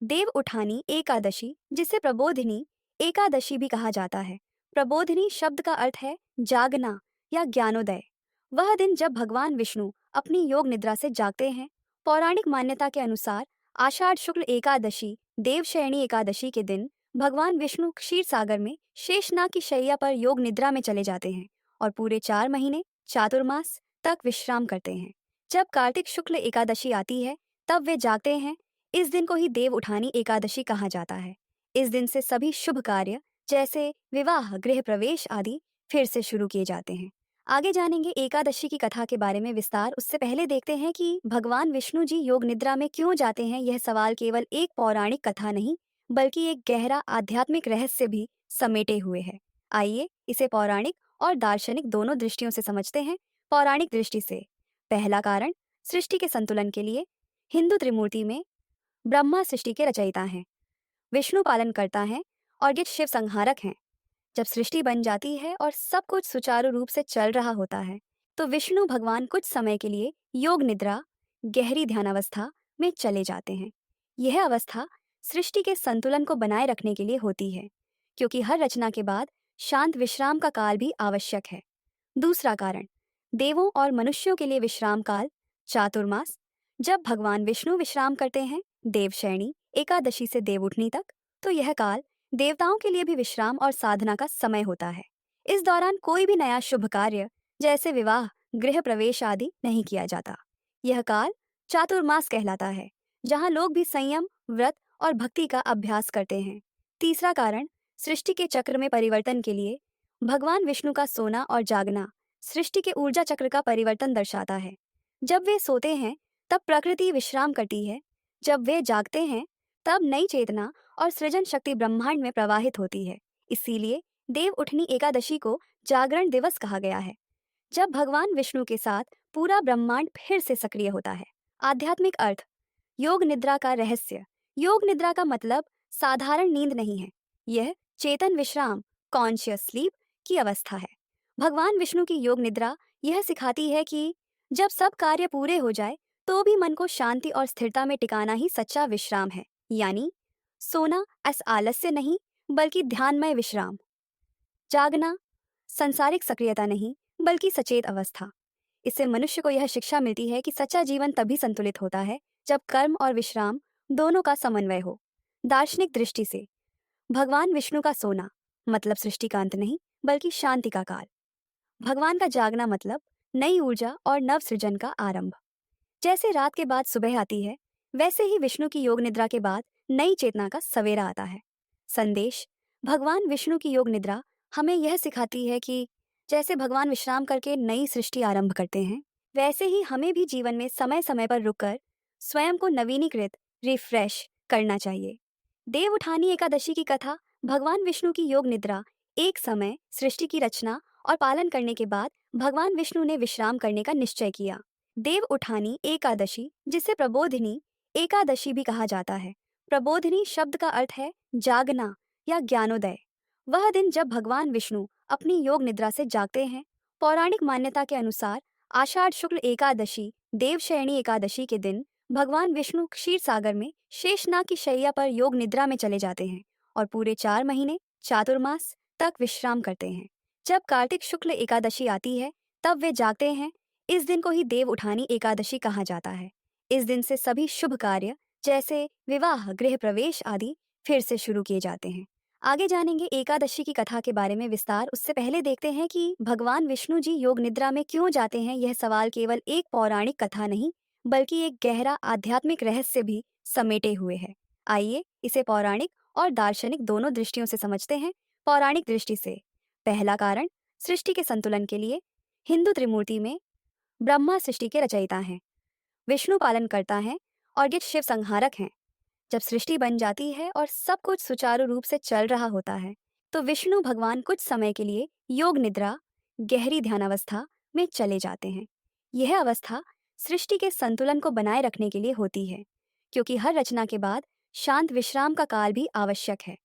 देव उठानी एकादशी, जिसे प्रबोधिनी एकादशी भी कहा जाता है। प्रबोधिनी शब्द का अर्थ है जागना या ज्ञानोदय। वह दिन जब भगवान विष्णु अपनी योग निद्रा से जागते हैं। पौराणिक मान्यता के अनुसार आषाढ़ शुक्ल एकादशी, देवशयनी एकादशी के दिन भगवान विष्णु क्षीर सागर में शेषनाग की शैया पर योग निद्रा में चले जाते हैं और पूरे 4 महीने चातुर्मास तक विश्राम करते हैं। जब कार्तिक शुक्ल एकादशी आती है तब वे जागते हैं। इस दिन को ही देव उठानी एकादशी कहा जाता है। इस दिन से सभी शुभ कार्य जैसे विवाह, गृह प्रवेश आदि फिर से शुरू किए जाते हैं। आगे जानेंगे एकादशी की कथा के बारे में विस्तार। उससे पहले देखते हैं कि भगवान विष्णु जी योग निद्रा में क्यों जाते हैं। यह सवाल केवल एक पौराणिक कथा नहीं, बल्कि एक गहरा आध्यात्मिक रहस्य भी समेटे हुए है। आइए इसे पौराणिक और दार्शनिक दोनों दृष्टियों से समझते हैं। पौराणिक दृष्टि से पहला कारण, सृष्टि के संतुलन के लिए। हिंदू त्रिमूर्ति में ब्रह्मा सृष्टि के रचयिता हैं, विष्णु पालन करता है और ये शिव संहारक हैं। जब सृष्टि बन जाती है और सब कुछ सुचारू रूप से चल रहा होता है, तो विष्णु भगवान कुछ समय के लिए योग निद्रा, गहरी ध्यानावस्था में चले जाते हैं। यह अवस्था सृष्टि के संतुलन को बनाए रखने के लिए होती है, क्योंकि हर रचना के बाद शांत विश्राम का काल भी आवश्यक है। दूसरा कारण, देवों और मनुष्यों के लिए विश्राम काल, चातुर्मास। जब भगवान विष्णु विश्राम करते हैं देवशयनी एकादशी से देवउठनी तक, तो यह काल देवताओं के लिए भी विश्राम और साधना का समय होता है। इस दौरान कोई भी नया शुभ कार्य जैसे विवाह, गृह प्रवेश आदि नहीं किया जाता। यह काल चातुर्मास कहलाता है, जहाँ लोग भी संयम, व्रत और भक्ति का अभ्यास करते हैं। तीसरा कारण, सृष्टि के चक्र में परिवर्तन के लिए। भगवान विष्णु का सोना और जागना सृष्टि के ऊर्जा चक्र का परिवर्तन दर्शाता है। जब वे सोते हैं तब प्रकृति विश्राम करती है, जब वे जागते हैं तब नई चेतना और सृजन शक्ति ब्रह्मांड में प्रवाहित होती है। इसीलिए देव उठनी एकादशी को जागरण दिवस कहा गया है, जब भगवान विष्णु के साथ पूरा ब्रह्मांड फिर से सक्रिय होता है। आध्यात्मिक अर्थ, योग निद्रा का रहस्य। योग निद्रा का मतलब साधारण नींद नहीं है, यह चेतन विश्राम, कॉन्शियस स्लीप की अवस्था है। भगवान विष्णु की योग निद्रा यह सिखाती है कि जब सब कार्य पूरे हो जाए तो भी मन को शांति और स्थिरता में टिकाना ही सच्चा विश्राम है। यानी सोना ऐस आलस्य नहीं, बल्कि ध्यानमय विश्राम। जागना संसारिक सक्रियता नहीं, बल्कि सचेत अवस्था। इससे मनुष्य को यह शिक्षा मिलती है कि सच्चा जीवन तभी संतुलित होता है जब कर्म और विश्राम दोनों का समन्वय हो। दार्शनिक दृष्टि से भगवान विष्णु का सोना मतलब सृष्टि का अंत नहीं, बल्कि शांति का काल। भगवान का जागना मतलब नई ऊर्जा और नव सृजन का आरंभ। जैसे रात के बाद सुबह आती है, वैसे ही विष्णु की योग निद्रा के बाद नई चेतना का सवेरा आता है। संदेश, भगवान विष्णु की योग निद्रा हमें यह सिखाती है कि जैसे भगवान विश्राम करके नई सृष्टि आरंभ करते हैं, वैसे ही हमें भी जीवन में समय समय पर रुककर स्वयं को नवीनीकृत, रिफ्रेश करना चाहिए। देव उठानी एकादशी की कथा, भगवान विष्णु की योग निद्रा। एक समय सृष्टि की रचना और पालन करने के बाद भगवान विष्णु ने विश्राम करने का निश्चय किया। देव उठानी एकादशी, जिसे प्रबोधिनी एकादशी भी कहा जाता है। प्रबोधिनी शब्द का अर्थ है जागना या ज्ञानोदय। वह दिन जब भगवान विष्णु अपनी योग निद्रा से जागते हैं। पौराणिक मान्यता के अनुसार आषाढ़ शुक्ल एकादशी, देवशयनी एकादशी के दिन भगवान विष्णु क्षीर सागर में शेषनाग की शैया पर योग निद्रा में चले जाते हैं और पूरे 4 महीने चातुर्मास तक विश्राम करते हैं। जब कार्तिक शुक्ल एकादशी आती है तब वे जागते हैं। इस दिन को ही देव उठानी एकादशी कहा जाता है। इस दिन से सभी शुभ कार्य जैसे विवाह, गृह प्रवेश आदि फिर से शुरू किए जाते हैं। आगे जानेंगे एकादशी की कथा के बारे में विस्तार। उससे पहले देखते हैं कि भगवान विष्णु जी योग निद्रा में क्यों जाते हैं। यह सवाल केवल एक पौराणिक कथा नहीं, बल्कि एक गहरा आध्यात्मिक रहस्य भी समेटे हुए है। आइए इसे पौराणिक और दार्शनिक दोनों दृष्टियों से समझते हैं। पौराणिक दृष्टि से पहला कारण, सृष्टि के संतुलन के लिए। हिंदू त्रिमूर्ति में ब्रह्मा सृष्टि के रचयिता हैं, विष्णु पालन करता है और ये शिव संहारक हैं। जब सृष्टि बन जाती है और सब कुछ सुचारू रूप से चल रहा होता है, तो विष्णु भगवान कुछ समय के लिए योग निद्रा, गहरी ध्यानावस्था में चले जाते हैं। यह अवस्था सृष्टि के संतुलन को बनाए रखने के लिए होती है, क्योंकि हर रचना के बाद शांत विश्राम का काल भी आवश्यक है।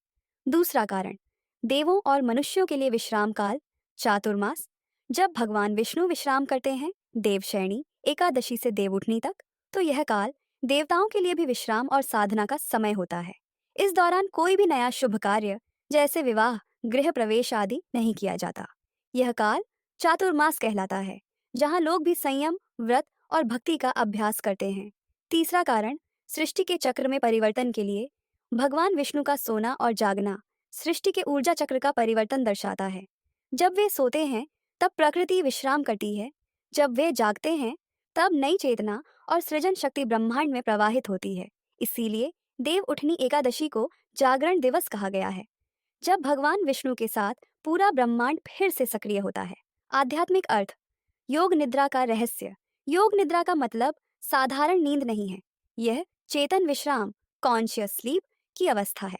दूसरा कारण, देवों और मनुष्यों के लिए विश्राम काल, चातुर्मास। जब भगवान विष्णु विश्राम करते हैं देवशयनी एकादशी से देवउठनी तक, तो यह काल देवताओं के लिए भी विश्राम और साधना का समय होता है। इस दौरान कोई भी नया शुभ कार्य जैसे विवाह, गृह प्रवेश आदि नहीं किया जाता। यह काल चातुर्मास कहलाता है, जहाँ लोग भी संयम, व्रत और भक्ति का अभ्यास करते हैं। तीसरा कारण, सृष्टि के चक्र में परिवर्तन के लिए भगवान विष्णु का सोना और जागना सृष्टि के ऊर्जा चक्र का परिवर्तन दर्शाता है। जब वे सोते हैं तब प्रकृति विश्राम करती है, जब वे जागते हैं तब नई चेतना और सृजन शक्ति ब्रह्मांड में प्रवाहित होती है। इसीलिए देव उठनी एकादशी को जागरण दिवस कहा गया है, जब भगवान विष्णु के साथ पूरा ब्रह्मांड फिर से सक्रिय होता है। आध्यात्मिक अर्थ, योग निद्रा का रहस्य। योग निद्रा का मतलब साधारण नींद नहीं है, यह चेतन विश्राम, कॉन्शियस स्लीप की अवस्था है।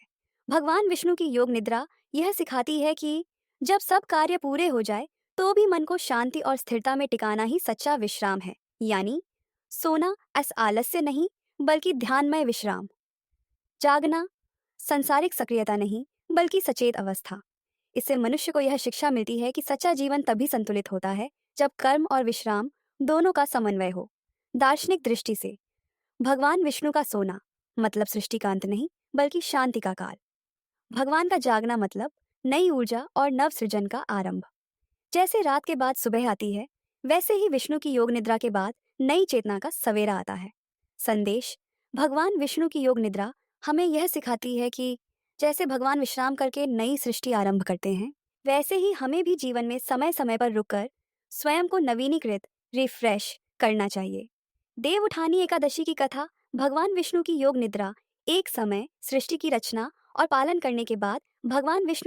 भगवान विष्णु की योग निद्रा यह सिखाती है कि जब सब कार्य पूरे हो जाए तो भी मन को शांति और स्थिरता में टिकाना ही सच्चा विश्राम है। यानी सोना ऐस आलस्य नहीं, बल्कि ध्यानमय विश्राम। जागना संसारिक सक्रियता नहीं, बल्कि सचेत अवस्था। इससे मनुष्य को यह शिक्षा मिलती है कि सच्चा जीवन तभी संतुलित होता है जब कर्म और विश्राम दोनों का समन्वय हो। दार्शनिक दृष्टि से भगवान विष्णु का सोना मतलब सृष्टि का अंत नहीं, बल्कि शांति का काल। भगवान का जागना मतलब नई ऊर्जा और नव सृजन का आरंभ। जैसे रात के बाद सुबह आती है, वैसे ही विष्णु की योग निद्रा के बाद नई चेतना का सवेरा आता है। संदेश, भगवान विष्णु की योग निद्रा हमें यह सिखाती है कि जैसे भगवान विश्राम करके नई सृष्टि आरंभ करते हैं, वैसे ही हमें भी जीवन में समय समय पर रुककर स्वयं को नवीनीकृत, रिफ्रेश करना चाहिए। देव उठानी एकादशी की कथा, भगवान विष्णु की योग निद्रा। एक समय सृष्टि की रचना और पालन करने के बाद भगवान विष्णु